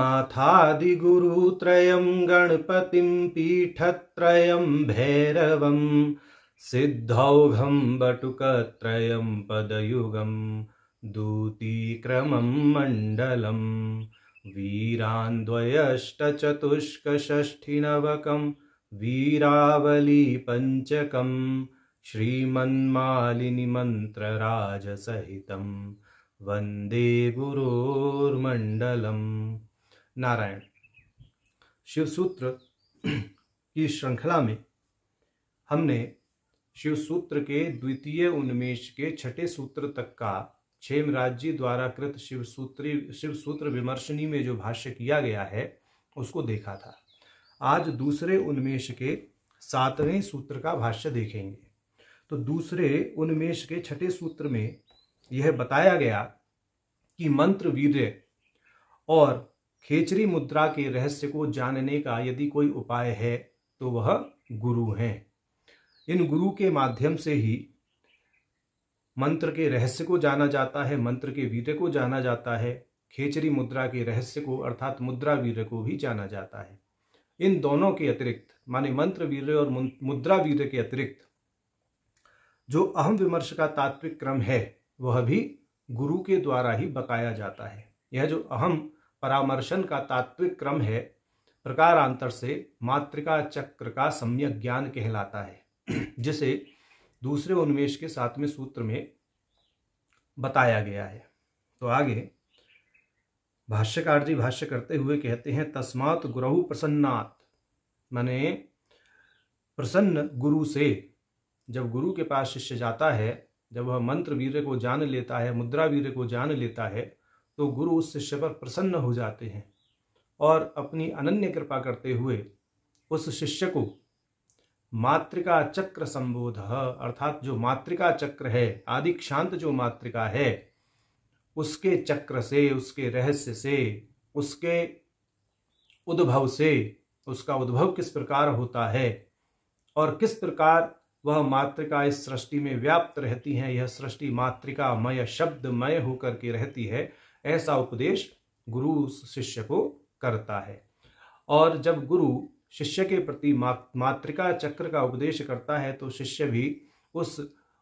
नाथादिगुरुत्रयं गणपतिं पीठत्रयं भैरवं सिद्धौघं बटुकत्रयं पदयुगं दूतीक्रमं मण्डलम् वीरान्द्वयष्टचतुष्कषष्ठिनवकं वीरावली पंचकं श्रीमन्मालिनी मंत्रराजसहितं वंदे गुरोर्मंडलम। नारायण। शिव सूत्र की श्रृंखला में हमने शिव सूत्र के द्वितीय उन्मेष के छठे सूत्र तक का क्षेमराज जी द्वारा कृत शिव सूत्र विमर्शनी में जो भाष्य किया गया है उसको देखा था। आज दूसरे उन्मेष के 7वें सूत्र का भाष्य देखेंगे। तो दूसरे उन्मेष के छठे सूत्र में यह बताया गया कि मंत्र वीर्य और खेचरी मुद्रा के रहस्य को जानने का यदि कोई उपाय है तो वह गुरु हैं। इन गुरु के माध्यम से ही मंत्र के रहस्य को जाना जाता है, मंत्र के वीर्य को जाना जाता है, खेचरी मुद्रा के रहस्य को अर्थात मुद्रा वीर्य को भी जाना जाता है। इन दोनों के अतिरिक्त माने मंत्र वीर्य और मुद्रा वीर्य के अतिरिक्त जो अहम विमर्श का तात्विक क्रम है वह भी गुरु के द्वारा ही बकाया जाता है। यह जो अहम परामर्शन का तात्विक क्रम है प्रकारांतर से मातृका चक्र का सम्यक ज्ञान कहलाता है, जिसे दूसरे उन्मेष के 7वें सूत्र में बताया गया है। तो आगे भाष्यकार जी भाष्य करते हुए कहते हैं, तस्मात् गुरु प्रसन्नात्, माने प्रसन्न गुरु से। जब गुरु के पास शिष्य जाता है, जब वह मंत्र वीर्य को जान लेता है, मुद्रा वीर्य को जान लेता है, तो गुरु उस शिष्य पर प्रसन्न हो जाते हैं और अपनी अनन्य कृपा करते हुए उस शिष्य को मातृका चक्र संबोध अर्थात जो मातृका चक्र है, आदि क्षांत जो मातृका है, उसके चक्र से, उसके रहस्य से, उसके उद्भव से, उसका उद्भव किस प्रकार होता है और किस प्रकार वह मातृका इस सृष्टि में व्याप्त रहती है, यह सृष्टि मातृकामय शब्दमय होकर के रहती है, ऐसा उपदेश गुरु उस शिष्य को करता है। और जब गुरु शिष्य के प्रति मातृका चक्र का उपदेश करता है तो शिष्य भी उस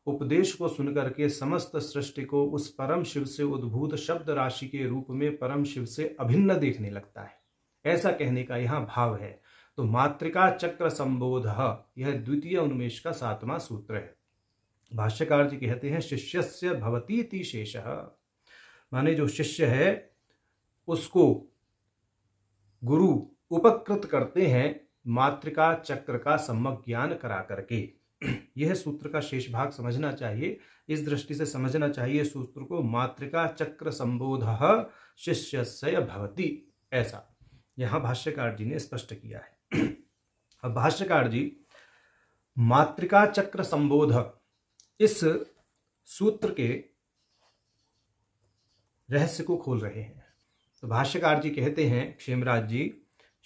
उपदेश को सुनकर के समस्त सृष्टि को उस परम शिव से उद्भूत शब्द राशि के रूप में परम शिव से अभिन्न देखने लगता है। ऐसा कहने का यहाँ भाव है। तो मातृका चक्र संबोध यह द्वितीय उन्मेष का 7वां सूत्र है। भाष्यकार जी कहते हैं, शिष्यस्य भवतीति शेषः, माने जो शिष्य है उसको गुरु उपकृत करते हैं मातृका चक्र का सम्यक ज्ञान करा करके। यह सूत्र का शेष भाग समझना चाहिए, इस दृष्टि से समझना चाहिए सूत्र को, मातृका चक्र संबोध शिष्यस्य भवति, ऐसा यहां भाष्यकार जी ने स्पष्ट किया है। अब भाष्यकार जी मातृका चक्र संबोध इस सूत्र के रहस्य को खोल रहे हैं। तो भाष्यकार जी कहते हैं, क्षेमराज जी,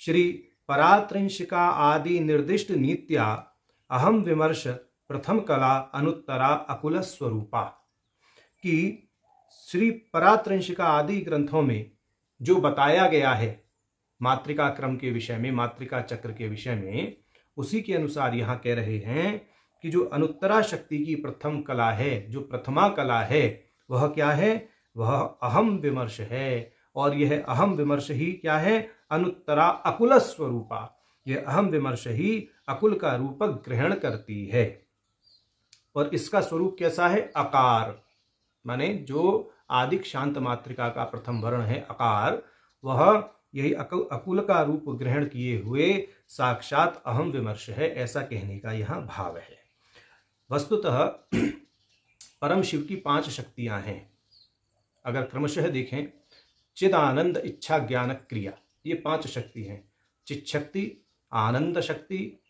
श्री परात्रिंशिका आदि निर्दिष्ट नीत्या अहम विमर्श प्रथम कला अनुत्तरा अकुल स्वरूपा, कि श्री परात्रिंशिका आदि ग्रंथों में जो बताया गया है मातृका क्रम के विषय में, मातृका चक्र के विषय में, उसी के अनुसार यहाँ कह रहे हैं कि जो अनुत्तरा शक्ति की प्रथम कला है, जो प्रथमा कला है, वह क्या है? वह अहम विमर्श है। और यह अहम विमर्श ही क्या है? अनुत्तरा अकुल स्वरूपा, यह अहम विमर्श ही अकुल का रूप ग्रहण करती है। और इसका स्वरूप कैसा है? अकार, माने जो आदिक शांत मातृका का प्रथम वर्ण है अकार, वह यही अकुल का रूप ग्रहण किए हुए साक्षात अहम विमर्श है, ऐसा कहने का यहां भाव है। वस्तुतः परम शिव की 5 शक्तियां हैं। अगर क्रमशः देखें, चिदानंद इच्छा ज्ञान क्रिया, ये 5 शक्ति हैं। चित शक्ति, आनंद शक्ति,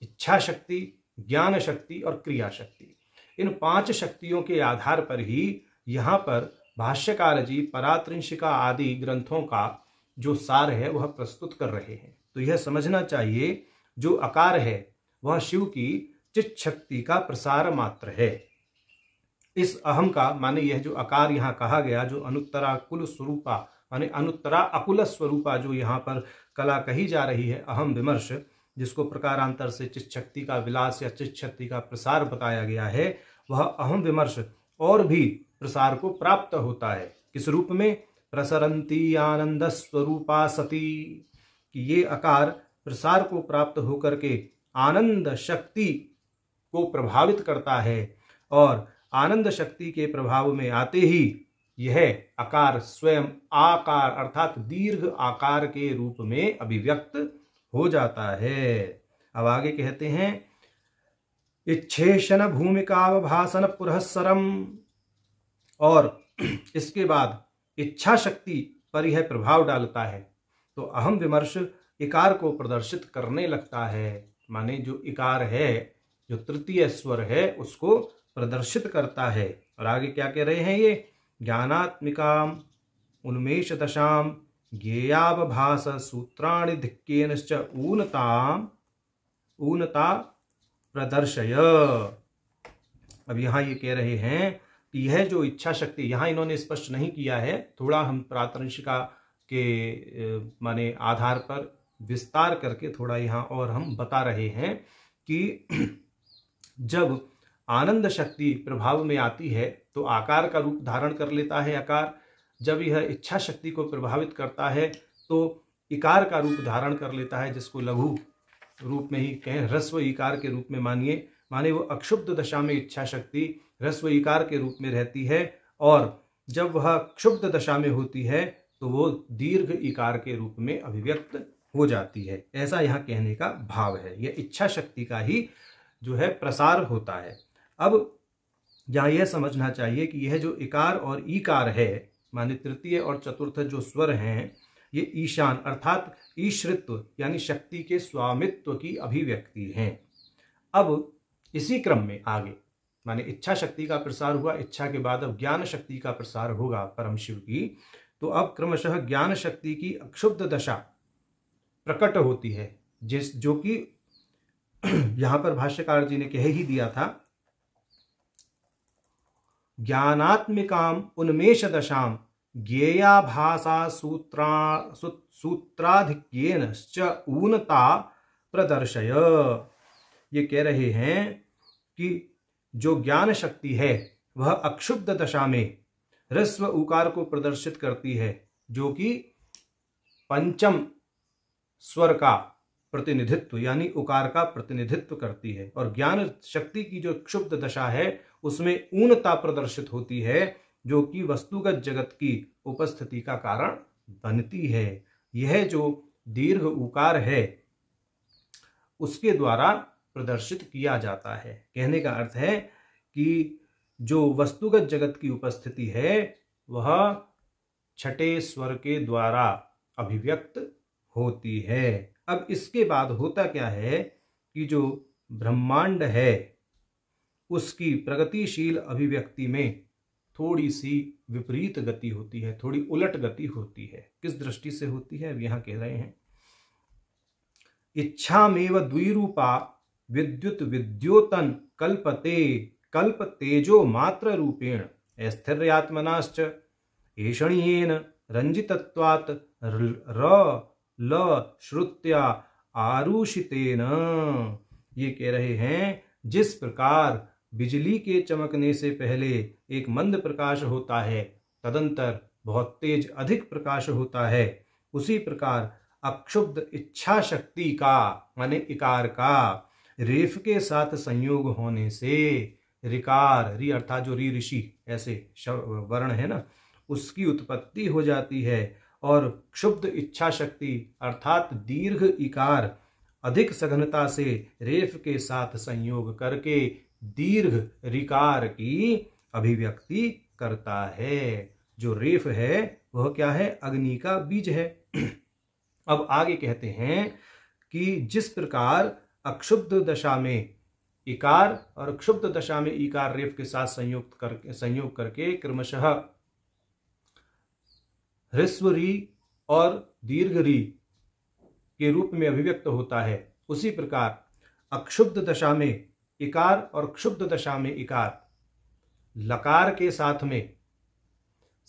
इच्छा शक्ति, ज्ञान शक्ति और क्रिया शक्ति। इन 5 शक्तियों के आधार पर ही यहाँ पर भाष्यकार जी परात्रिंशिका आदि ग्रंथों का जो सार है वह प्रस्तुत कर रहे हैं। तो यह समझना चाहिए, जो अकार है वह शिव की चित शक्ति का प्रसार मात्र है। इस अहम का माने यह जो अकार यहाँ कहा गया, जो अनुत्तरा कुल स्वरूपा माने अनुत्तरा अकुल स्वरूपा जो यहाँ पर कला कही जा रही है, अहम विमर्श, जिसको प्रकारांतर से चित्त शक्ति का विलास या चित्त शक्ति का प्रसार बताया गया है, वह अहम विमर्श और भी प्रसार को प्राप्त होता है। किस रूप में? प्रसरंती आनंद स्वरूपा सती, कि ये आकार प्रसार को प्राप्त होकर के आनंद शक्ति को प्रभावित करता है और आनंद शक्ति के प्रभाव में आते ही यह आकार स्वयं आकार अर्थात दीर्घ आकार के रूप में अभिव्यक्त हो जाता है। अब आगे कहते हैं इच्छेशन भूमिकावभासन पुरःसरम, और इसके बाद इच्छा शक्ति पर यह प्रभाव डालता है तो अहम विमर्श इकार को प्रदर्शित करने लगता है। माने जो इकार है, जो तृतीय स्वर है, उसको प्रदर्शित करता है। और आगे क्या कह रहे हैं? ये ज्ञानात्मिकाम उन्मेष दशाम ज्ञेयावभास सूत्राणि धिक्केनश्च ऊनता प्रदर्शय। अब यहाँ ये कह रहे हैं कि यह जो इच्छा शक्ति, यहाँ इन्होंने स्पष्ट नहीं किया है, थोड़ा हम प्रातंशिका के माने आधार पर विस्तार करके थोड़ा यहाँ और हम बता रहे हैं कि जब आनंद शक्ति प्रभाव में आती है तो आकार का रूप धारण कर लेता है आकार। जब यह इच्छा शक्ति को प्रभावित करता है तो इकार का रूप धारण कर लेता है, जिसको लघु रूप में ही कहें, ह्रस्व इकार के रूप में मानिए। माने वो अक्षुब्ध दशा में इच्छा शक्ति ह्रस्व इकार के रूप में रहती है और जब वह क्षुब्ध दशा में होती है तो वो दीर्घ इकार के रूप में अभिव्यक्त हो जाती है। ऐसा यहाँ कहने का भाव है। यह इच्छा शक्ति का ही जो है प्रसार होता है। अब यहाँ यह समझना चाहिए कि यह जो इकार और ईकार है, माने तृतीय और चतुर्थ जो स्वर हैं, ये ईशान अर्थात ईश्वरित्व यानी शक्ति के स्वामित्व की अभिव्यक्ति हैं। अब इसी क्रम में आगे माने इच्छा शक्ति का प्रसार हुआ, इच्छा के बाद अब ज्ञान शक्ति का प्रसार होगा परम शिव की। तो अब क्रमशः ज्ञान शक्ति की अक्षुब्ध दशा प्रकट होती है, जो कि यहां पर भाष्यकार जी ने कह ही दिया था, ज्ञानात्मिकाम उन्मेष दशाम ज्ञेयाभासा सूत्राधिक्येनश्च ऊनता प्रदर्शय। ये कह रहे हैं कि जो ज्ञान शक्ति है वह अक्षुब्ध दशा में ह्रस्व उकार को प्रदर्शित करती है, जो कि पंचम स्वर का प्रतिनिधित्व यानी उकार का प्रतिनिधित्व करती है। और ज्ञान शक्ति की जो क्षुब्ध दशा है उसमें ऊनता प्रदर्शित होती है, जो कि वस्तुगत जगत की उपस्थिति का कारण बनती है। यह जो दीर्घ उकार है उसके द्वारा प्रदर्शित किया जाता है। कहने का अर्थ है कि जो वस्तुगत जगत की उपस्थिति है वह छठे स्वर के द्वारा अभिव्यक्त होती है। अब इसके बाद होता क्या है कि जो ब्रह्मांड है उसकी प्रगतिशील अभिव्यक्ति में थोड़ी सी विपरीत गति होती है, थोड़ी उलट गति होती है। किस दृष्टि से होती है, अब यहाँ कह रहे हैं इच्छामेव द्विरूपा विद्युत विद्योतन कल्पते कल्प तेजो मात्र रूपेण स्थिर्यात्मनाश्च ऐषणीयेन रंजितत्वात् र ल श्रुत्या आरुषितेन। ये कह रहे हैं जिस प्रकार बिजली के चमकने से पहले एक मंद प्रकाश होता है, तदंतर बहुत तेज अधिक प्रकाश होता है, उसी प्रकार अक्षुब्ध इच्छा शक्ति का माने इकार का रेफ के साथ संयोग होने से रिकार, री अर्थात जो री ऋषि ऐसे वर्ण है ना, उसकी उत्पत्ति हो जाती है और क्षुब्ध इच्छा शक्ति अर्थात दीर्घ इकार अधिक सघनता से रेफ के साथ संयोग करके दीर्घ रिकार की अभिव्यक्ति करता है। जो रेफ है वह क्या है, अग्नि का बीज है। अब आगे कहते हैं कि जिस प्रकार अक्षुब्ध दशा में इकार और क्षुब्ध दशा में इकार रेफ के साथ संयोग करके क्रमशः ह्रस्व री और दीर्घ री के रूप में अभिव्यक्त होता है, उसी प्रकार अक्षुब्ध दशा में इकार और क्षुब्ध दशा में इकार लकार के साथ में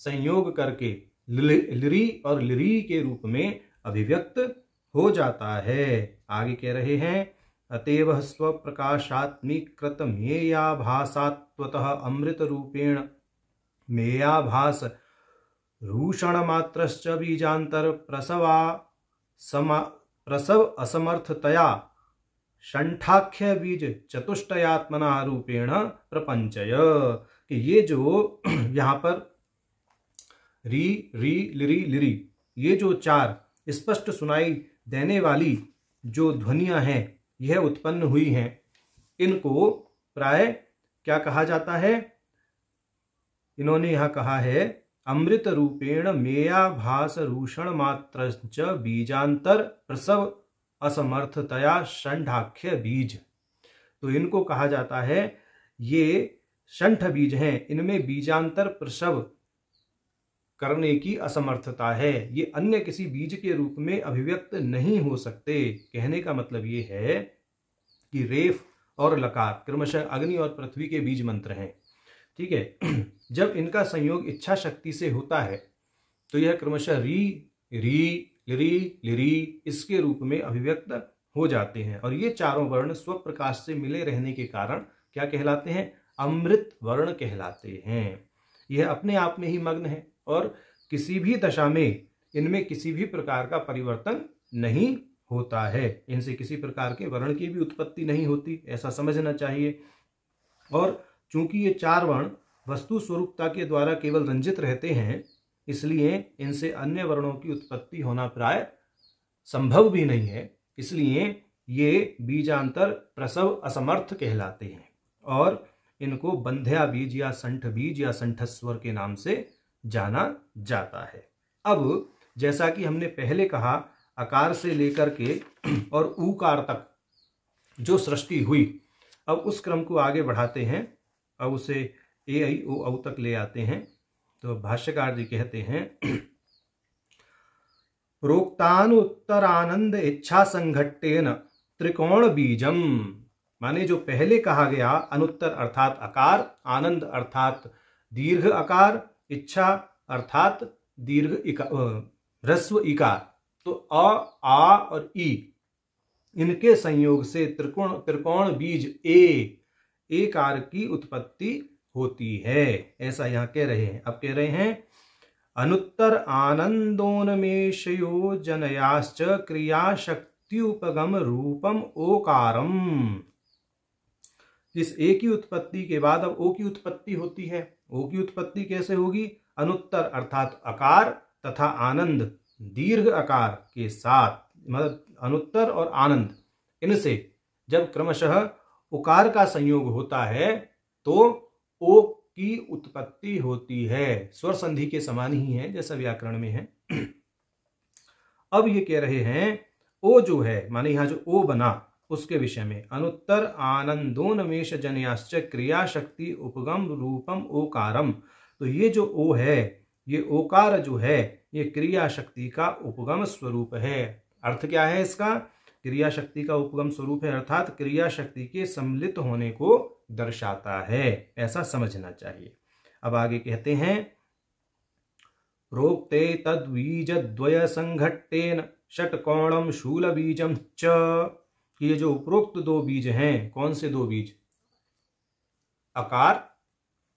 संयोग करके लिरी और लिरी के रूप में अभिव्यक्त हो जाता है। आगे कह रहे हैं अतएव स्वप्रकाशात्मीकृत मेयाभासात्वतः अमृत रूपेण मेयाभास रूषण मात्रश्च बीजांतर प्रसव असमर्थतया शंठाख्य बीज चतुष्टयात्मना रूपेण प्रपंचय। कि ये जो यहाँ पर री री लिरी लिरी ये जो चार स्पष्ट सुनाई देने वाली जो ध्वनियां हैं यह उत्पन्न हुई हैं, इनको प्राय क्या कहा जाता है? इन्होंने यहां कहा है अमृत रूपेण मेयाभास रूषण मात्रश्च बीजांतर प्रसव असमर्थतया षंढाख्य बीज। तो इनको कहा जाता है ये षंठ बीज हैं, इनमें बीजांतर प्रसव करने की असमर्थता है, ये अन्य किसी बीज के रूप में अभिव्यक्त नहीं हो सकते। कहने का मतलब ये है कि रेफ और लकार क्रमशः अग्नि और पृथ्वी के बीज मंत्र हैं, ठीक है। जब इनका संयोग इच्छा शक्ति से होता है तो यह क्रमशः री री लिरी लिरी इसके रूप में अभिव्यक्त हो जाते हैं, और ये चारों वर्ण स्वप्रकाश से मिले रहने के कारण क्या कहलाते हैं? अमृत वर्ण कहलाते हैं। यह अपने आप में ही मग्न है और किसी भी दशा में इनमें किसी भी प्रकार का परिवर्तन नहीं होता है, इनसे किसी प्रकार के वर्ण की भी उत्पत्ति नहीं होती, ऐसा समझना चाहिए। और चूंकि ये चार वर्ण वस्तु स्वरूपता के द्वारा केवल रंजित रहते हैं, इसलिए इनसे अन्य वर्णों की उत्पत्ति होना प्राय संभव भी नहीं है, इसलिए ये बीजांतर प्रसव असमर्थ कहलाते हैं और इनको बंध्या बीज या संठ बीज या संठस्वर के नाम से जाना जाता है। अब जैसा कि हमने पहले कहा अकार से लेकर के और ऊकार तक जो सृष्टि हुई, अब उस क्रम को आगे बढ़ाते हैं, अब उसे ए आई ओ औ तक ले आते हैं। तो भाष्यकार जी कहते हैं प्रोक्तानुत्तरानंद इच्छा संघट्टेन त्रिकोण बीजम, माने जो पहले कहा गया अनुत्तर अर्थात अकार, आनंद अर्थात दीर्घ अकार, इच्छा अर्थात दीर्घ ह्रस्व इकार, तो अ आ और ई इनके संयोग से त्रिकोण बीज ए कार की उत्पत्ति होती है, ऐसा यहां कह रहे हैं। अब कह रहे हैं अनुत्तर आनंदोन्मेषयो जनयाश्च क्रियाशक्त्युपगम रूपम ओकारम। इस ए की उत्पत्ति के बाद अब ओ की उत्पत्ति होती है। ओ की उत्पत्ति कैसे होगी? अनुत्तर अर्थात अकार तथा आनंद दीर्घ अकार के साथ, मतलब अनुत्तर और आनंद इनसे जब क्रमशः उकार का संयोग होता है तो ओ की उत्पत्ति होती है। स्वर संधि के समान ही है जैसा व्याकरण में है। अब ये कह रहे हैं ओ जो है, माने यहां जो ओ बना उसके विषय में अनुत्तर आनंदोन्मेष जनयाश्च क्रिया शक्ति उपगम रूपम ओकारम। तो ये जो ओ है, ये ओकार जो है, ये क्रिया शक्ति का उपगम स्वरूप है। अर्थ क्या है इसका? क्रिया शक्ति का उपगम स्वरूप है अर्थात क्रिया शक्ति के सम्मिलित होने को दर्शाता है, ऐसा समझना चाहिए। अब आगे कहते हैं प्रोक्ते तद्बीज द्वय संघट्टेन षटकोणम शूल बीजम च। ये जो उपरोक्त दो बीज हैं, कौन से दो बीज? अकार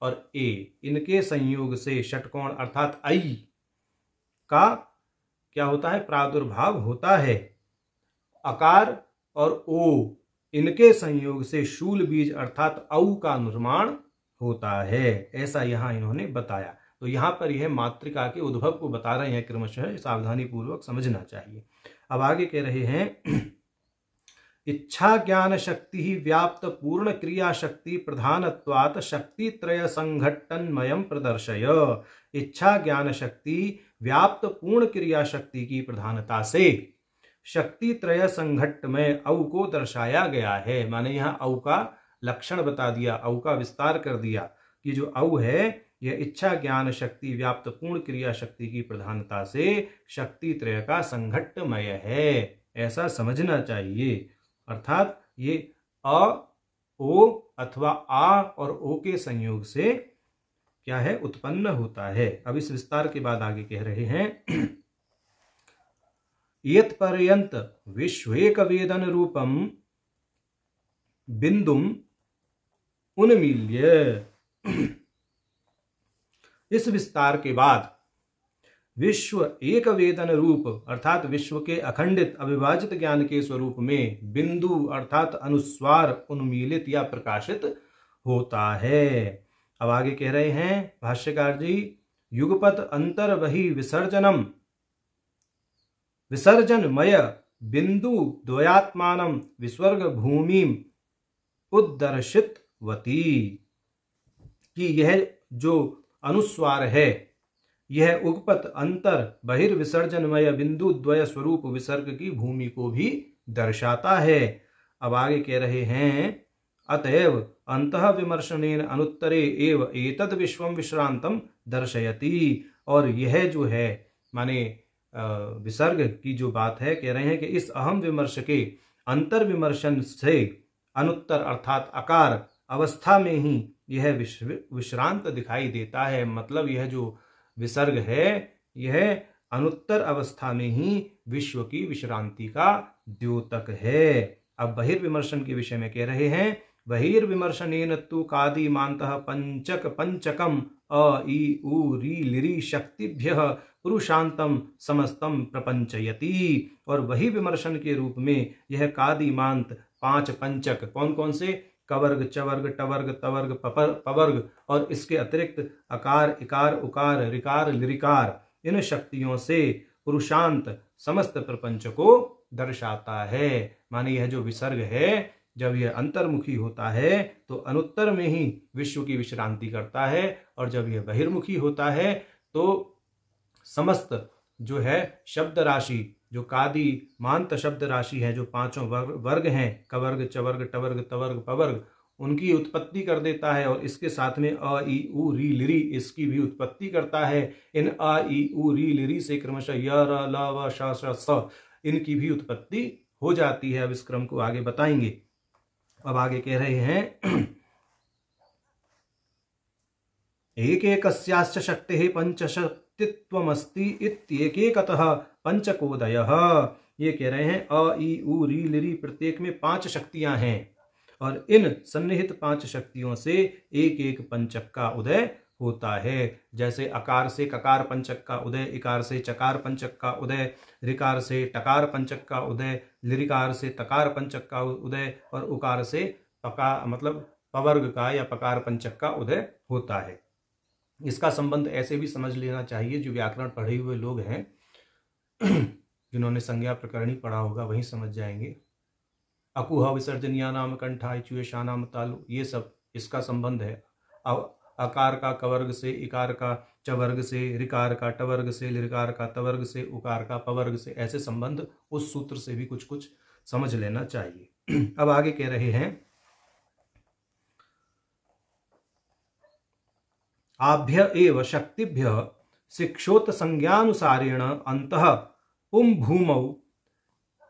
और ए, इनके संयोग से षटकोण अर्थात आई का क्या होता है? प्रादुर्भाव होता है। अकार और ओ इनके संयोग से शूल बीज अर्थात औ का निर्माण होता है, ऐसा यहां इन्होंने बताया। तो यहां पर यह मातृका के उद्भव को बता रहे हैं, क्रमशः सावधानी पूर्वक समझना चाहिए। अब आगे कह रहे हैं इच्छा ज्ञान शक्ति ही व्याप्त पूर्ण क्रिया शक्ति प्रधानत्वात् शक्ति त्रय संघट्टन्मयम प्रदर्शय। इच्छा ज्ञान शक्ति व्याप्त पूर्ण क्रिया शक्ति की प्रधानता से शक्ति त्रय संघट्ट में औ को दर्शाया गया है। माने यहाँ औ का लक्षण बता दिया, औ का विस्तार कर दिया कि जो औ है यह इच्छा ज्ञान शक्ति व्याप्त पूर्ण क्रिया शक्ति की प्रधानता से शक्ति त्रय का संघट्टमय है, ऐसा समझना चाहिए। अर्थात ये अ ओ अथवा आ और ओ के संयोग से क्या है, उत्पन्न होता है। अब इस विस्तार के बाद आगे कह रहे हैं यत् पर्यंत विश्वेक वेदन रूपम बिंदुम उन्मील्य। इस विस्तार के बाद विश्व एक वेदन रूप अर्थात विश्व के अखंडित अविभाजित ज्ञान के स्वरूप में बिंदु अर्थात अनुस्वार उन्मीलित या प्रकाशित होता है। अब आगे कह रहे हैं भाष्यकार जी, युगपत अंतर वही विसर्जनम विसर्जनमय बिंदु द्वयात्मानं विस्वर्ग भूमिम उद्दर्शितवती, कि यह जो अनुस्वार है यह उगपत अंतर बहिर्विसर्जनमय बिंदु द्वय स्वरूप विसर्ग की भूमि को भी दर्शाता है। अब आगे कह रहे हैं अतएव अंतः विमर्शनेन अनुत्तरे एव एतद् विश्वम विश्रांतम दर्शयति। और यह जो है माने विसर्ग की जो बात है, कह रहे हैं कि इस अहम विमर्श के अंतर विमर्शन से अनुत्तर अर्थात आकार अवस्था में ही यह विश्रांत दिखाई देता है। मतलब यह जो विसर्ग है यह अनुत्तर अवस्था में ही विश्व की विश्रांति का द्योतक है। अब बहिर्विमर्शन के विषय में कह रहे हैं बहिर्विमर्शनेन तु कादिमान्तः पंचक पंचकम अ इ उ री लिरी शक्तिभ्यः पुरुषांतम समस्तम प्रपंचयति। और वही विमर्शन के रूप में यह कादिमांत पांच पंचक कौन कौन से, कवर्ग चवर्ग टवर्ग तवर्ग पवर्ग और इसके अतिरिक्त अकार इकार उकार रिकार लिरिकार, इन शक्तियों से पुरुषांत समस्त प्रपंच को दर्शाता है। माने यह जो विसर्ग है जब यह अंतर्मुखी होता है तो अनुत्तर में ही विश्व की विश्रांति करता है, और जब यह बहिर्मुखी होता है तो समस्त जो है शब्द राशि, जो कादि मांत शब्द राशि है, जो पांचों वर्ग हैं कवर्ग चवर्ग टवर्ग तवर्ग पवर्ग, उनकी उत्पत्ति कर देता है। और इसके साथ में अ इ उ री लिरी इसकी भी उत्पत्ति करता है। इन अ इ उ री लिरी से क्रमशः य र ल व श श स इनकी भी उत्पत्ति हो जाती है। अब इस क्रम को आगे बताएंगे। अब आगे कह रहे हैं एक एकस्याश्च शक्तिः पंचशक्तित्वमस्ति इत्येकेकतः पंचकोदयः। ये कह रहे हैं अ इ उ री लिरी प्रत्येक में पांच शक्तियां हैं, और इन सन्निहित पांच शक्तियों से एक एक पंचक का उदय होता है। जैसे अकार से ककार पंचक का उदय, इकार से चकार पंचक का उदय, रिकार से टकार पंचक का उदय, लिरिकार से तकार पंचक का उदय, और उकार से पकार मतलब पवर्ग का या पकार पंचक का उदय होता है। इसका संबंध ऐसे भी समझ लेना चाहिए, जो व्याकरण पढ़े हुए लोग हैं जिन्होंने संज्ञा प्रकरणी पढ़ा होगा वही समझ जाएंगे। अकुह विसर्जनिया नाम कंठा इचुएशा नाम तालु, ये सब इसका संबंध है। अब अकार का कवर्ग से, इकार का चवर्ग से, रिकार का टवर्ग से, लिरकार का तवर्ग से, उकार का पवर्ग से, ऐसे संबंध उस सूत्र से भी कुछ कुछ समझ लेना चाहिए। अब आगे कह रहे हैं आभ्य एव शक्तिभ्य शिक्षोत संज्ञानुसारेण अंतः पुं भूमौ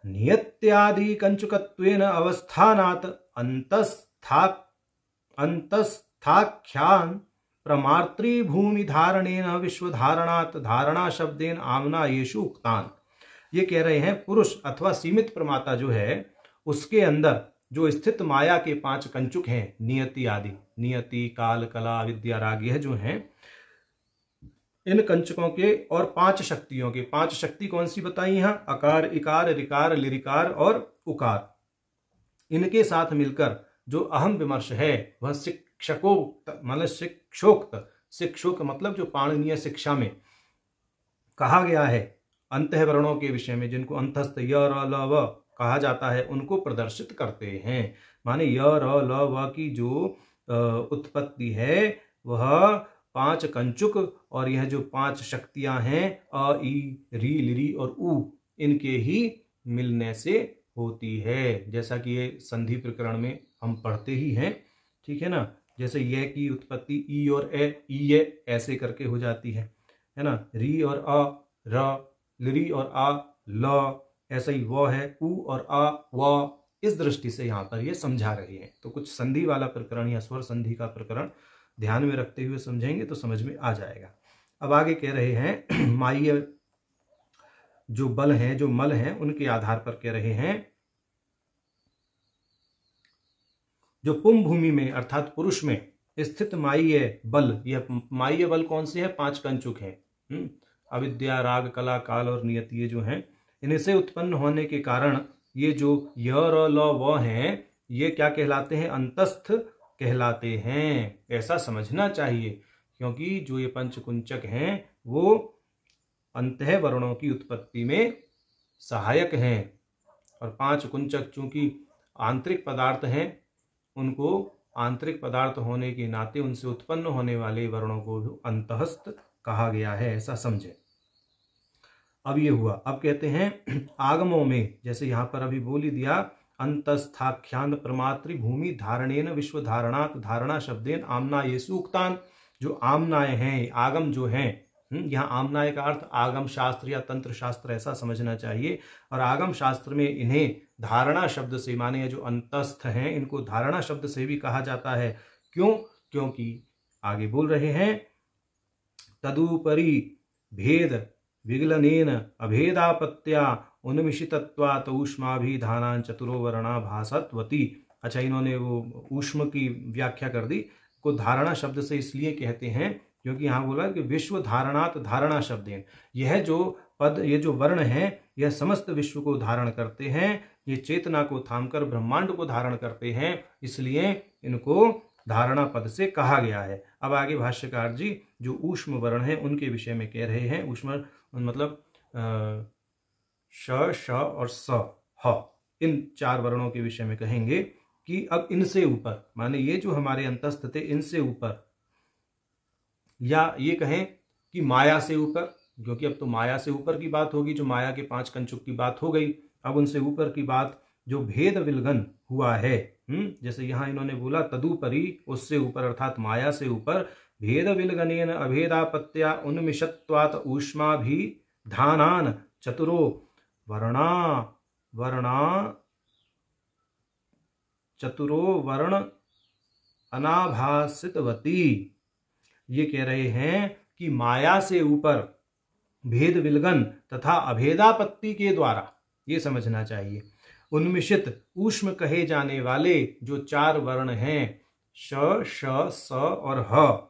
नियत्यादि कंचुकत्वेन अवस्थानात् अंतस्थाख्यान प्रमात्री भूमि धारणेन विश्वधारणात् धारणा शब्देन आमना येषु उक्तान। ये कह रहे हैं पुरुष अथवा सीमित प्रमाता जो है उसके अंदर जो स्थित माया के पांच कंचुक हैं, नियति आदि, नियति काल कला विद्या राग, यह जो हैं इन कंचकों के और पांच शक्तियों के, पांच शक्ति कौन सी बताई यहां, अकार इकार रिकार लिरिकार और उकार, इनके साथ मिलकर जो अहम विमर्श है वह शिक्षकोक्त मतलब शिक्षोक्त, शिक्षोक मतलब जो पाणिनीय शिक्षा में कहा गया है अंतःवर्णों के विषय में, जिनको अंतस्थ य र ल व कहा जाता है, उनको प्रदर्शित करते हैं। माने य र ल व की जो उत्पत्ति है वह पांच कंचुक और यह जो पांच शक्तियां हैं अ इ री लिरी और उ, इनके ही मिलने से होती है। जैसा कि ये संधि प्रकरण में हम पढ़ते ही हैं, ठीक है ना। जैसे ये की उत्पत्ति ई और ए, ई ए ऐसे करके हो जाती है ना। री और अ र, लिरी और आ ल, ऐसा ही व है उ और आ व, इस दृष्टि से यहाँ पर ये समझा रहे हैं। तो कुछ संधि वाला प्रकरण या स्वर संधि का प्रकरण ध्यान में रखते हुए समझेंगे तो समझ में आ जाएगा। अब आगे कह रहे हैं माह्य जो बल हैं, जो मल हैं, उनके आधार पर कह रहे हैं जो पुम भूमि में अर्थात पुरुष में स्थित माह्य बल, यह माह्य बल कौन से हैं? 5 कंचुक हैं। अविद्या, राग, कला, काल और नियति, ये जो हैं, इनसे उत्पन्न होने के कारण ये जो य, र, ल, व हैं, ये क्या कहलाते हैं? अंतस्थ कहलाते हैं। ऐसा समझना चाहिए, क्योंकि जो ये पंचकुंचक हैं वो अंतः वर्णों की उत्पत्ति में सहायक हैं, और 5 कुंचक चूंकि आंतरिक पदार्थ हैं, उनको आंतरिक पदार्थ होने के नाते उनसे उत्पन्न होने वाले वर्णों को अंतःस्थ कहा गया है, ऐसा समझे। अब ये हुआ। अब कहते हैं आगमों में, जैसे यहां पर अभी बोल ही दिया, अंतस्थाख्यान प्रमातृ भूमि धारणेन विश्व धारणात धारणा शब्देन आमना ये सूक्तान। जो आमनाएं हैं, आगम जो हैं, यहाँ आमनाय का अर्थ आगम शास्त्र या तंत्र शास्त्र ऐसा समझना चाहिए। और आगम शास्त्र में इन्हें धारणा शब्द से, माने जो अंतस्थ हैं, इनको धारणा शब्द से भी कहा जाता है। क्यों? क्योंकि आगे बोल रहे हैं तदुपरि भेद विगलनेन अभेदापत्या उन्मिषितत्वात् ऊष्माभिधानां चतुरो वर्णा भासत्वती। अच्छा, इन्होंने वो ऊष्म की व्याख्या कर दी। को धारणा शब्द से इसलिए कहते हैं क्योंकि यहाँ बोला कि विश्व धारणात धारणा शब्देन, यह जो पद, ये जो वर्ण है, यह समस्त विश्व को धारण करते हैं। ये चेतना को थामकर ब्रह्मांड को धारण करते हैं, इसलिए इनको धारणा पद से कहा गया है। अब आगे भाष्यकार जी जो ऊष्म वर्ण है उनके विषय में कह रहे हैं। ऊष्म मतलब श, श और स, ह, इन 4 वर्णों के विषय में कहेंगे कि अब इनसे ऊपर, माने ये जो हमारे अंतस्थ थे, इनसे ऊपर, या ये कहें कि माया से ऊपर, क्योंकि अब तो माया से ऊपर की बात होगी, जो माया के 5 कंचुक की बात हो गई। अब उनसे ऊपर की बात जो भेद विलगन हुआ है, जैसे यहां इन्होंने बोला तदुपरि, उससे ऊपर अर्थात माया से ऊपर, भेद विलगनेन अभेदापत्या उन्मिषत्वात् ऊष्माभिधानान् चतुरो वर्ण अनाभासितवती। ये कह रहे हैं कि माया से ऊपर भेद विलगन तथा अभेदापत्ति के द्वारा, ये समझना चाहिए, उन्मिषित ऊष्म कहे जाने वाले जो 4 वर्ण हैं, श, श, स और ह,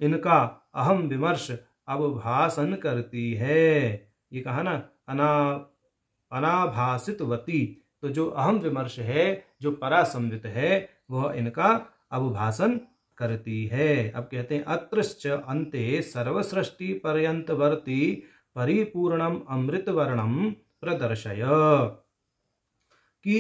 इनका अहम विमर्श अवभासन करती है। ये कहा ना, अनाभासितवती, तो जो अहम विमर्श है, जो परासंवित है, वह इनका अवभासन करती है। अब कहते हैं अत्रश्च अन्ते सर्वसृष्टि पर्यंतवर्ती परिपूर्णम अमृत वर्णम प्रदर्शय, कि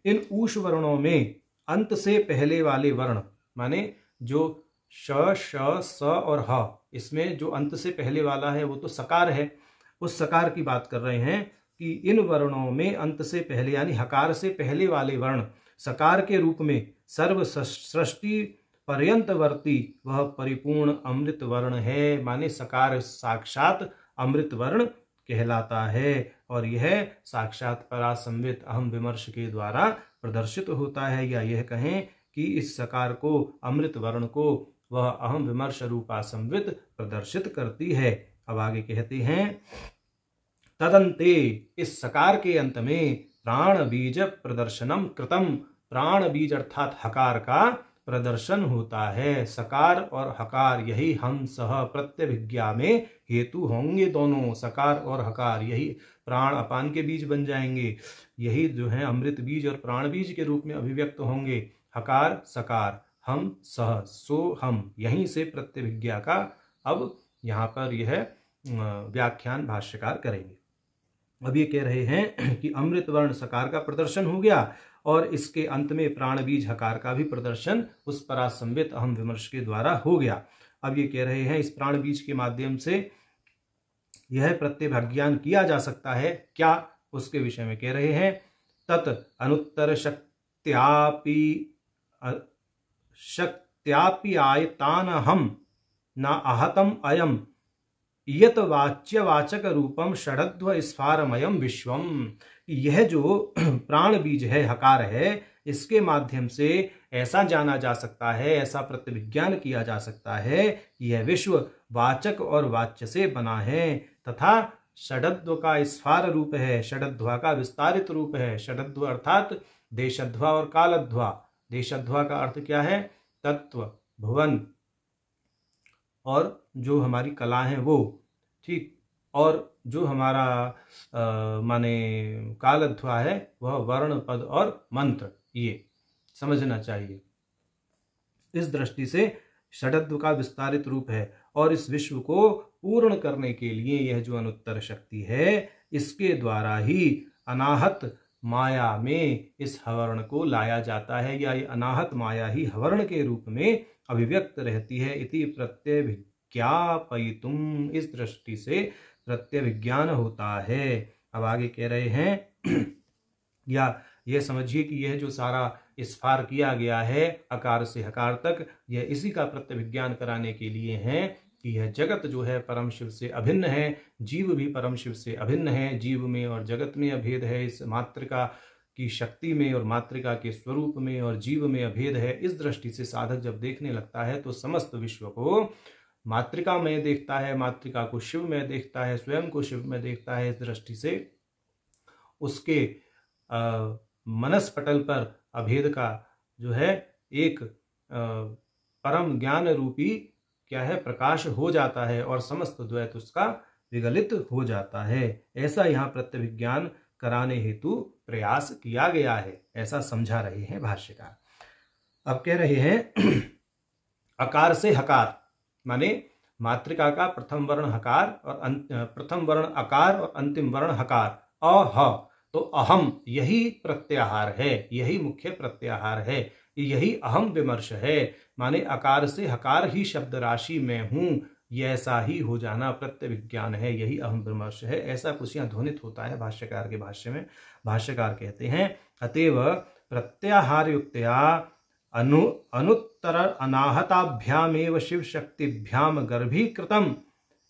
इन ऊष वर्णों में अंत से पहले वाले वर्ण, माने जो श, श, स और ह, इसमें जो अंत से पहले वाला है वो तो सकार है। उस सकार की बात कर रहे हैं कि इन वर्णों में अंत से पहले यानी हकार से पहले वाले वर्ण सकार के रूप में सर्व सृष्टि पर्यंतवर्ती वह परिपूर्ण अमृत वर्ण है। माने सकार साक्षात अमृत वर्ण कहलाता है, और यह साक्षात परासंवित अहम विमर्श के द्वारा प्रदर्शित होता है। या यह कहें कि इस सकार को, अमृत वर्ण को, वह अहम विमर्श रूपा संवित प्रदर्शित करती है। अब आगे कहते हैं तदंते, इस सकार के अंत में प्राण बीज प्रदर्शनम कृतम, प्राण बीज अर्थात हकार का प्रदर्शन होता है। सकार और हकार यही हम सह प्रत्यभिज्ञा में हेतु होंगे। दोनों सकार और हकार यही प्राण अपान के बीज बन जाएंगे, यही जो है अमृत बीज और प्राण बीज के रूप में अभिव्यक्त होंगे। हकार सकार, हम सह, सो हम, यहीं से प्रत्यभिज्ञा का अब यहाँ पर यह व्याख्यान भाष्यकार करेंगे। अब ये कह रहे हैं कि अमृत वर्ण सकार का प्रदर्शन हो गया, और इसके अंत में प्राण बीज हकार का भी प्रदर्शन उस परासंवित अहम विमर्श के द्वारा हो गया। अब ये कह रहे हैं इस प्राण बीज के माध्यम से यह प्रत्यभिज्ञान किया जा सकता है। क्या? उसके विषय में कह रहे हैं तत् अनुत्तर शक्त्यापि आयतान हम न आहतम अयम यत वाच्यवाचक रूपम षडध्व स्फारमयम विश्वम। यह जो प्राण बीज है, हकार है, इसके माध्यम से ऐसा जाना जा सकता है, ऐसा प्रतिविज्ञान किया जा सकता है कि यह विश्व वाचक और वाच्य से बना है तथा षडध्व का स्फार रूप है, षडध्वा का विस्तारित रूप है। षडध्व अर्थात देशध्वा और कालध्वा। देशध्वा का अर्थ क्या है? तत्व, भुवन और जो हमारी कला है वो, ठीक। और जो हमारा माने कालध्वा है वह वर्ण, पद और मंत्र, ये समझना चाहिए। इस दृष्टि से षडध्व का विस्तारित रूप है और इस विश्व को पूर्ण करने के लिए यह जो अनुत्तर शक्ति है, इसके द्वारा ही अनाहत माया में इस हवर्ण को लाया जाता है, या ये अनाहत माया ही हवर्ण के रूप में अभिव्यक्त रहती है। इति प्रत्यय विज्ञापयितुम, इस दृष्टि से प्रत्यय विज्ञान होता है। अब आगे कह रहे हैं या यह समझिए कि यह जो सारा स्फार किया गया है अकार से हकार तक, यह इसी का प्रत्यय विज्ञान कराने के लिए है कि यह जगत जो है परम शिव से अभिन्न है, जीव भी परम शिव से अभिन्न है। जीव में और जगत में अभेद है, इस मातृका की शक्ति में और मातृका के स्वरूप में और जीव में अभेद है। इस दृष्टि से साधक जब देखने लगता है तो समस्त विश्व को मातृका में देखता है, मातृका को शिव में देखता है, स्वयं को शिव में देखता है। इस दृष्टि से उसके मनस पटल पर अभेद का जो है एक परम ज्ञान रूपी क्या है, प्रकाश हो जाता है और समस्त द्वैत उसका विगलित हो जाता है। ऐसा यहाँ प्रत्यय विज्ञान कराने हेतु प्रयास किया गया है, ऐसा समझा रहे हैं भाष्यकार। अब कह रहे हैं अकार से हकार, माने मातृका का प्रथम वर्ण हकार और प्रथम वर्ण अकार और अंतिम वर्ण हकार अह, तो अहम यही प्रत्याहार है, यही मुख्य प्रत्याहार है, यही अहम विमर्श है। माने अकार से हकार ही शब्द राशि में हूं, ये ऐसा ही हो जाना प्रत्यय विज्ञान है, यही अहम विमर्श है। ऐसा कुछ यहाँ ध्वनित होता है भाष्यकार के भाष्य में। भाष्यकार कहते हैं अतएव प्रत्याहार युक्तया अनुत्तर अनाहताभ्यामेव शिव शक्तिभ्याम गर्भीकृतम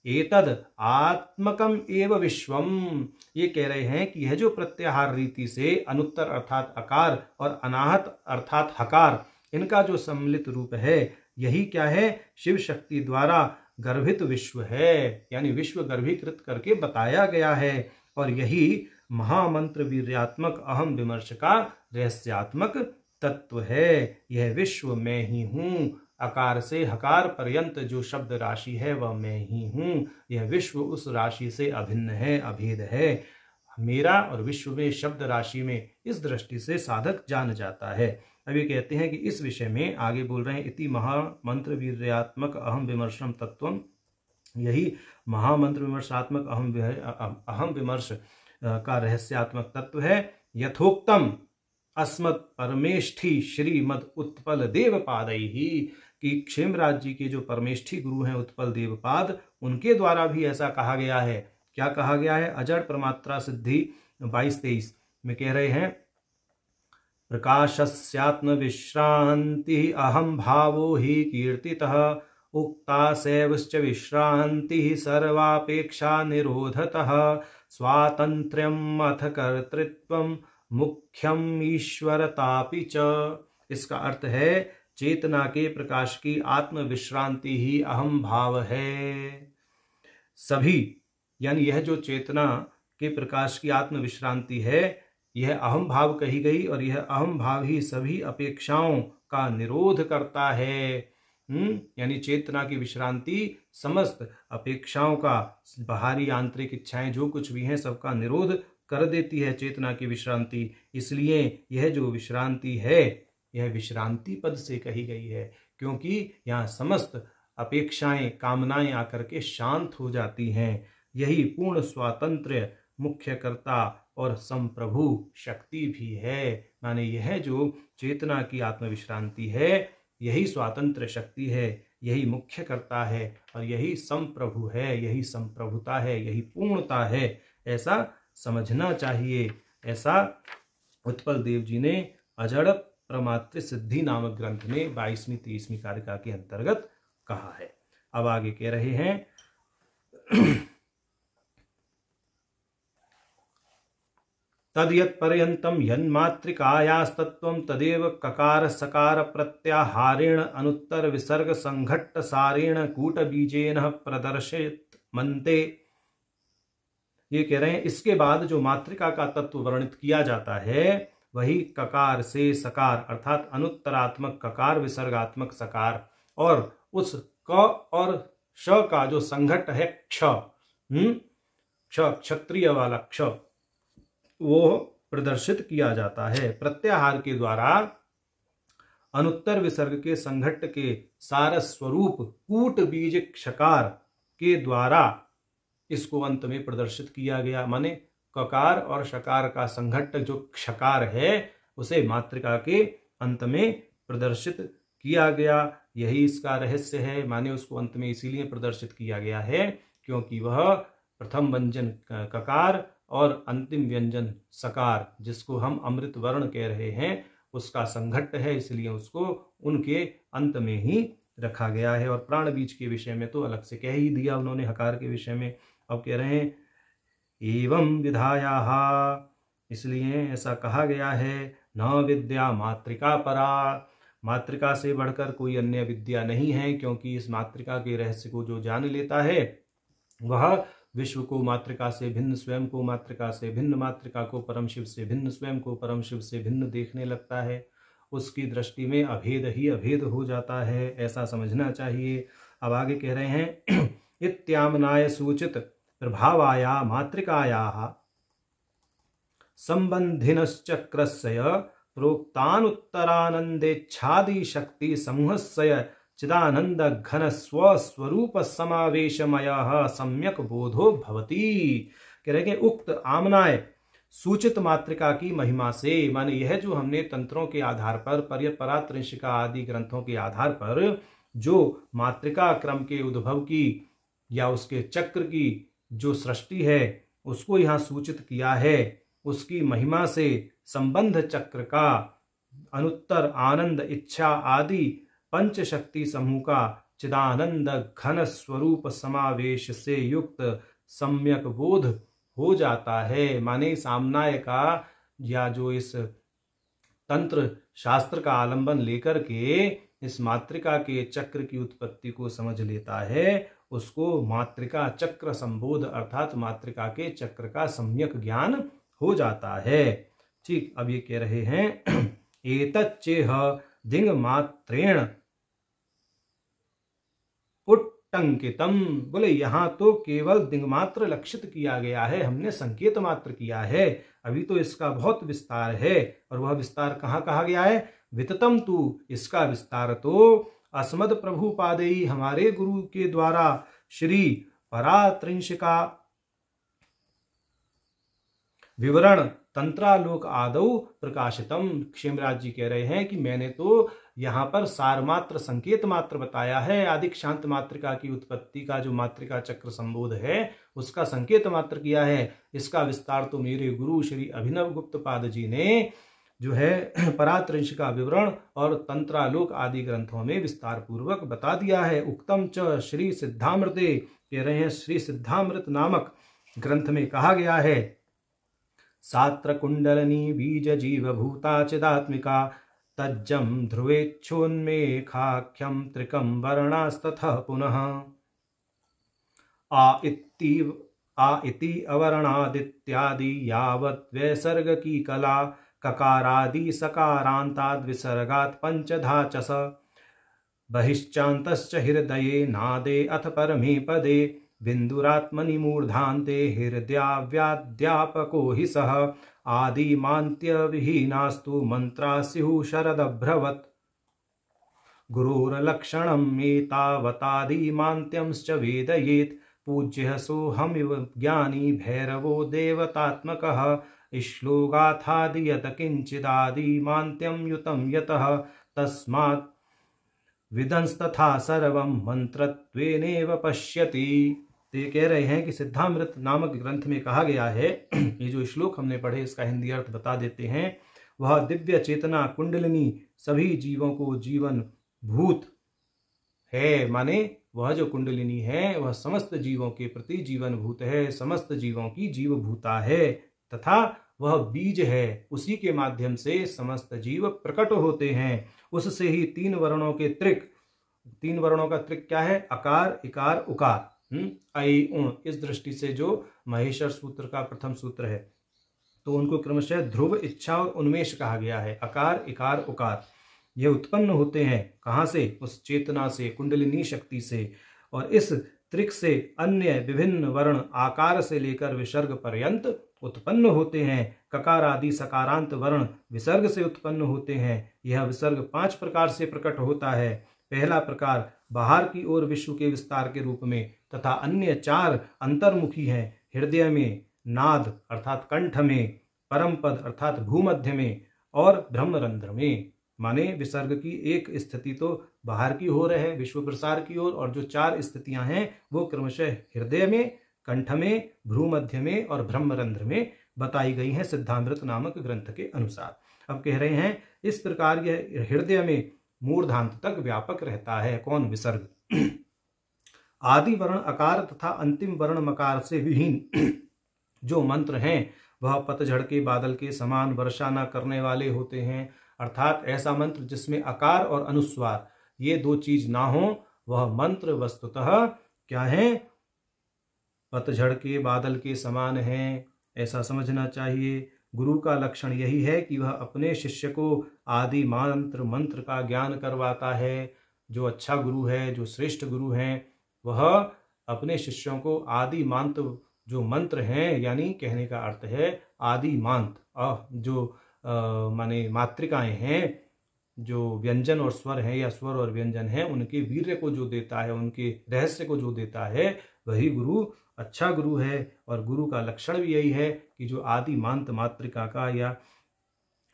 एतद आत्मकम एव विश्वम। ये कह रहे हैं कि यह जो प्रत्याहार रीति से अनुत्तर अर्थात अकार और अनाहत अर्थात हकार, इनका जो सम्मिलित रूप है, यही क्या है, शिव शक्ति द्वारा गर्भित विश्व है, यानी विश्व गर्भीकृत करके बताया गया है। और यही महामंत्र वीर्यात्मक अहम विमर्श का रहस्यात्मक तत्व है। यह विश्व में ही हूं, अकार से हकार पर्यंत जो शब्द राशि है वह मैं ही हूं। यह विश्व उस राशि से अभिन्न है, अभेद है। मेरा और विश्व में शब्द राशि में इस दृष्टि से साधक जान जाता है। अब ये कहते हैं कि इस विषय में आगे बोल रहे हैं इति महामंत्र वीर्यात्मक अहम विमर्शम तत्वम, यही महामंत्र विमर्शात्मक अहम विमर्श का रहस्यात्मक तत्व है। यथोक्तम अस्मत् परमेष्ठी श्रीमद उत्पल देवपादैहि, कि क्षेमराज जी के जो परमेष्ठी गुरु हैं उत्पल देवपाद, उनके द्वारा भी ऐसा कहा गया है। क्या कहा गया है? अजड़ प्रमात्रा सिद्धि 22-23 में कह रहे हैं प्रकाशस्यात्म विश्रांति अहम भावो ही कीर्तितः उक्ता सैवश्च विश्रांति सर्वापेक्षा निरोधतः स्वातंत्र्यम अथ कर्तृत्वम मुख्यम ईश्वरतापि च। इसका अर्थ है चेतना के प्रकाश की आत्म विश्रांति ही अहम भाव है। सभी, यानी यह जो चेतना के प्रकाश की आत्म विश्रांति है, यह अहम भाव कही गई और यह अहम भाव ही सभी अपेक्षाओं का निरोध करता है। यानी चेतना की विश्रांति समस्त अपेक्षाओं का, बाहरी आंतरिक इच्छाएं जो कुछ भी हैं सबका निरोध कर देती है चेतना की विश्रांति। इसलिए यह जो विश्रांति है यह विश्रांति पद से कही गई है, क्योंकि यहाँ समस्त अपेक्षाएं, कामनाएं आकर के शांत हो जाती हैं। यही पूर्ण स्वातंत्र्य, मुख्य कर्ता और संप्रभु शक्ति भी है। माने यह जो चेतना की आत्मविश्रांति है, यही स्वातंत्र शक्ति है, यही मुख्य कर्ता है और यही संप्रभु है, यही संप्रभुता है, यही पूर्णता है। ऐसा समझना चाहिए। ऐसा उत्पल देव जी ने अजड़ प्रमात्र सिद्धि नामक ग्रंथ में 22वीं 23वीं कारिका के अंतर्गत कहा है। अब आगे कह रहे हैं तद्यत्पर्यन्तं यन्मातृकायास्तत्त्वं तदेव ककार सकार प्रत्याहारेण अनुत्तर विसर्ग संघट्ट सारेण कूटबीजेन प्रदर्शित मनते। ये कह रहे हैं इसके बाद जो मातृका का तत्व वर्णित किया जाता है वही ककार से सकार अर्थात अनुत्तरात्मक ककार विसर्गात्मक सकार और उस क और श का जो संघट्ट है क्ष, क्षत्रिय वाला क्ष, वो प्रदर्शित किया जाता है। प्रत्याहार के द्वारा अनुत्तर विसर्ग के संघट्ट के सारस स्वरूप कूट बीज क्षकार के द्वारा इसको अंत में प्रदर्शित किया गया। माने ककार और शकार का संघट्ट जो क्षकार है उसे मातृका के अंत में प्रदर्शित किया गया। यही इसका रहस्य है। माने उसको अंत में इसीलिए प्रदर्शित किया गया है क्योंकि वह प्रथम व्यंजन ककार और अंतिम व्यंजन सकार जिसको हम अमृत वर्ण कह रहे हैं उसका संघट्ट है, इसलिए उसको उनके अंत में ही रखा गया है। और प्राण बीज के विषय में तो अलग से कह ही दिया उन्होंने हकार के विषय में। अब कह रहे हैं एवं विधायाः, इसलिए ऐसा कहा गया है न विद्या मातृका परा, मातृका से बढ़कर कोई अन्य विद्या नहीं है क्योंकि इस मातृका के रहस्य को जो जान लेता है वह विश्व को मातृका से भिन्न, स्वयं को मातृका से भिन्न, मातृका को परम शिव से भिन्न, स्वयं को परम शिव से भिन्न देखने लगता है। उसकी दृष्टि में अभेद ही अभेद हो जाता है, ऐसा समझना चाहिए। अब आगे कह रहे हैं इत्यामनाय सूचित प्रभावाया मातृकायाः संबंधिनश्चक्रस्य प्रोक्तानुत्तरानंदेच्छादि शक्ति समूहस्य चिदानंद घन स्वस्वरूप समावेशमयः सम्यक बोधो भवति। कह रहे हैं उक्त आमनाय सूचित मातृका की महिमा से, माने यह जो हमने तंत्रों के आधार पर परात्रिंशिका आदि ग्रंथों के आधार पर जो मातृका क्रम के उद्भव की या उसके चक्र की जो सृष्टि है उसको यहाँ सूचित किया है, उसकी महिमा से संबंध चक्र का अनुत्तर आनंद इच्छा आदि पंच शक्ति समूह का चिदानंद घन स्वरूप समावेश से युक्त सम्यक बोध हो जाता है। माने सामनाय का या जो इस तंत्र शास्त्र का आलंबन लेकर के इस मातृका के चक्र की उत्पत्ति को समझ लेता है उसको मातृका चक्र संबोध अर्थात मातृका के चक्र का सम्यक ज्ञान हो जाता है। ठीक, अब ये कह रहे हैं एतच्चेह दिंग मात्रेण उट्टंकितम, बोले यहाँ तो केवल दिंग मात्र लक्षित किया गया है, हमने संकेत मात्र किया है, अभी तो इसका बहुत विस्तार है। और वह विस्तार कहाँ कहा गया है? विततम तू, इसका विस्तार तो अस्मद प्रभुपादेयी हमारे गुरु के द्वारा श्री परात्रिंशिका विवरण तंत्रालोक आदौ प्रकाशितम। क्षेमराज जी कह रहे हैं कि मैंने तो यहाँ पर सार मात्र संकेत मात्र बताया है, आदिक शांत मातृका की उत्पत्ति का जो मातृका चक्र संबोध है उसका संकेत मात्र किया है। इसका विस्तार तो मेरे गुरु श्री अभिनव गुप्त पाद जी ने जो है परात्रिंशिका विवरण और तंत्रालोक आदि ग्रंथों में विस्तार पूर्वक बता दिया है। उक्तम च श्री सिद्धामृते, कह रहे हैं श्री सिद्धामृत नामक ग्रंथ में कहा गया है सात्र कुंडलनी बीज जीव भूता चिदात्मिका तज्जम ध्रुवेच्छोन्मेखाख्यम त्रिकम वर्णास्ततः पुनः आ इति अवर्णादित्यादि यावत् वैसर्ग की कला ककारादि सकारांताद् विसर्गात् पंचधाचस बहिश्चान्तश्च हृदये नादे अथ परमे पदे बिंदुरात्मनि मूर्धान्ते हृदयाव्याध्यापको हि सः आदिमान्त्य विहीनास्तु मंत्रा स्युः शरदभ्रवत् गुरोर्लक्षणम् एतावतादिमान्त्यंश्च वेदयेत् पूज्यः सोऽहमिव ज्ञानी भैरवो देवतात्मकः श्लोकाथादियत किंचिदादिमान्त्यं युतं यतः तस्मात् विदंस्तथा सर्वं मंत्रत्वेनेव पश्यति। तो ये कह रहे हैं कि सिद्धामृत नामक ग्रंथ में कहा गया है, ये जो श्लोक हमने पढ़े इसका हिंदी अर्थ बता देते हैं। वह दिव्य चेतना कुंडलिनी सभी जीवों को जीवन भूत है, माने वह जो कुंडलिनी है वह समस्त जीवों के प्रति जीवन भूत है, समस्त जीवों की जीव भूता है, तथा वह बीज है, उसी के माध्यम से समस्त जीव प्रकट होते हैं। उससे ही 3 वर्णों के त्रिक, 3 वर्णों का त्रिक क्या है? अकार, इकार, उकार, ऐ उण। इस दृष्टि से जो महेश्वर सूत्र का प्रथम सूत्र है तो उनको क्रमशः ध्रुव, इच्छा और उन्मेष कहा गया है। अकार, इकार, उकार ये उत्पन्न होते हैं कहाँ से? उस चेतना से, कुंडलिनी शक्ति से। और इस त्रिक से अन्य विभिन्न वर्ण आकार से लेकर विसर्ग पर्यंत उत्पन्न होते हैं। ककार आदि सकारांत वर्ण विसर्ग से उत्पन्न होते हैं। यह विसर्ग 5 प्रकार से प्रकट होता है। पहला प्रकार बाहर की ओर विश्व के विस्तार के रूप में तथा अन्य 4 अंतर्मुखी हैं। हृदय में, नाद अर्थात कंठ में, परम पद अर्थात भूमध्य में और ब्रह्मरंध्र में। माने विसर्ग की एक स्थिति तो बाहर की ओर है, विश्व प्रसार की ओर, और जो 4 स्थितियां हैं वो क्रमशः हृदय में, कंठ में, भ्रूमध्य में और ब्रह्मरंध्र में बताई गई हैं सिद्धामृत नामक ग्रंथ के अनुसार। अब कह रहे हैं इस प्रकार यह हृदय में मूर्धांत तक व्यापक रहता है। कौन? विसर्ग। आदि वर्ण अकार तथा अंतिम वर्ण मकार से विहीन जो मंत्र हैं वह पतझड़ के बादल के समान वर्षा न करने वाले होते हैं। अर्थात ऐसा मंत्र जिसमें अकार और अनुस्वार ये 2 चीज ना हो, वह मंत्र वस्तुतः क्या है? पतझड़ के बादल के समान है, ऐसा समझना चाहिए। गुरु का लक्षण यही है कि वह अपने शिष्य को आदि मंत्र का ज्ञान करवाता है। जो अच्छा गुरु है, जो श्रेष्ठ गुरु हैं, वह अपने शिष्यों को आदि मंत्र जो मंत्र हैं, यानी कहने का अर्थ है आदि मंत्र जो माने मात्रिकाएं हैं, जो व्यंजन और स्वर हैं या स्वर और व्यंजन हैं, उनके वीर्य को जो देता है, उनके रहस्य को जो देता है, वही गुरु अच्छा गुरु है। और गुरु का लक्षण भी यही है कि जो आदि मंत्र मात्रिका का या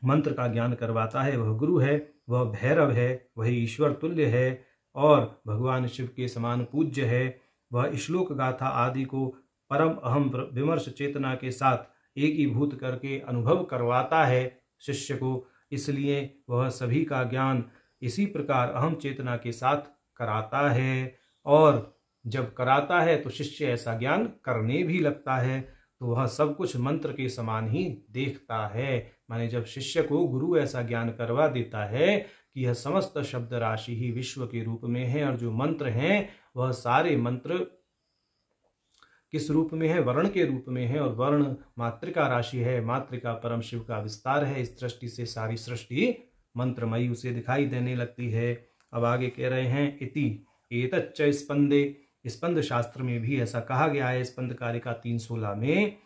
मंत्र का ज्ञान करवाता है वह गुरु है, वह भैरव है, वही ईश्वर तुल्य है और भगवान शिव के समान पूज्य है। वह श्लोक गाथा आदि को परम अहम विमर्श चेतना के साथ एकीभूत करके अनुभव करवाता है शिष्य को। इसलिए वह सभी का ज्ञान इसी प्रकार अहम चेतना के साथ कराता है, और जब कराता है तो शिष्य ऐसा ज्ञान करने भी लगता है, तो वह सब कुछ मंत्र के समान ही देखता है। माने जब शिष्य को गुरु ऐसा ज्ञान करवा देता है कि यह समस्त शब्द राशि ही विश्व के रूप में है, और जो मंत्र हैं वह सारे मंत्र किस रूप में है? वर्ण के रूप में है, और वर्ण मात्रिका राशि है, मात्रिका परम शिव का विस्तार है। इस दृष्टि से सारी सृष्टि मंत्रमयी उसे दिखाई देने लगती है। अब आगे कह रहे हैं इति एतच्च स्पंदे, स्पंद शास्त्र में भी ऐसा कहा गया है। स्पंद कारिका 316 में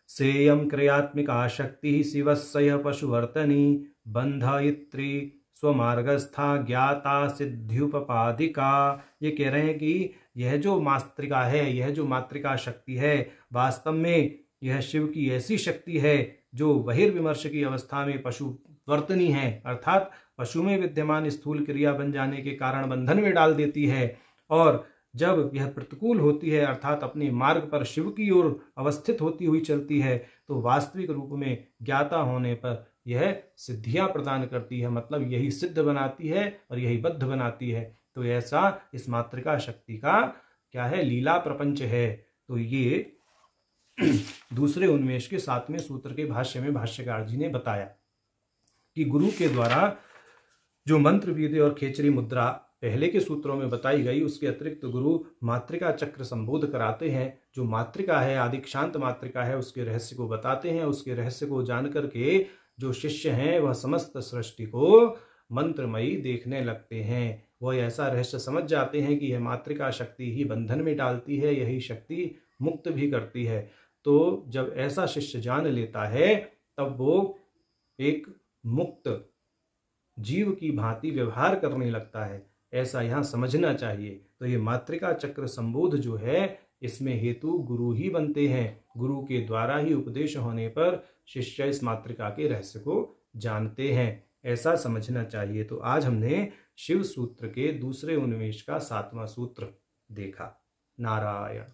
सेयम क्रियात्मिका शक्ति शिवस्य पशुवर्तनी बंधयित्री स्वमार्गस्था ज्ञाता सिद्ध्युपपादिका। ये कह रहे हैं कि यह जो मात्रिका है, यह जो मात्रिका शक्ति है, वास्तव में यह शिव की ऐसी शक्ति है जो बहिर्विमर्श की अवस्था में पशुवर्तनी है, अर्थात पशु में विद्यमान स्थूल क्रिया बन जाने के कारण बंधन में डाल देती है, और जब यह प्रतिकूल होती है अर्थात अपने मार्ग पर शिव की ओर अवस्थित होती हुई चलती है, तो वास्तविक रूप में ज्ञाता होने पर यह सिद्धियां प्रदान करती है। मतलब यही सिद्ध बनाती है और यही बद्ध बनाती है। तो ऐसा इस मात्रिका शक्ति का क्या है? लीला प्रपंच है। तो ये दूसरे उन्मेष के 7वें सूत्र के भाष्य में भाष्यकार जी ने बताया कि गुरु के द्वारा जो मंत्र विधि और खेचरी मुद्रा पहले के सूत्रों में बताई गई, उसके अतिरिक्त गुरु मात्रिका चक्र संबोध कराते हैं। जो मात्रिका है, आदिक्षांत मात्रिका है, उसके रहस्य को बताते हैं। उसके रहस्य को जान करके जो शिष्य हैं वह समस्त सृष्टि को मंत्रमयी देखने लगते हैं। वह ऐसा रहस्य समझ जाते हैं कि यह मात्रिका शक्ति ही बंधन में डालती है, यही शक्ति मुक्त भी करती है। तो जब ऐसा शिष्य जान लेता है तब वो एक मुक्त जीव की भांति व्यवहार करने लगता है, ऐसा यहाँ समझना चाहिए। तो ये मात्रिका चक्र संबोध जो है, इसमें हेतु गुरु ही बनते हैं। गुरु के द्वारा ही उपदेश होने पर शिष्य इस मात्रिका के रहस्य को जानते हैं, ऐसा समझना चाहिए। तो आज हमने शिव सूत्र के दूसरे उन्मेष का 7वां सूत्र देखा। नारायण।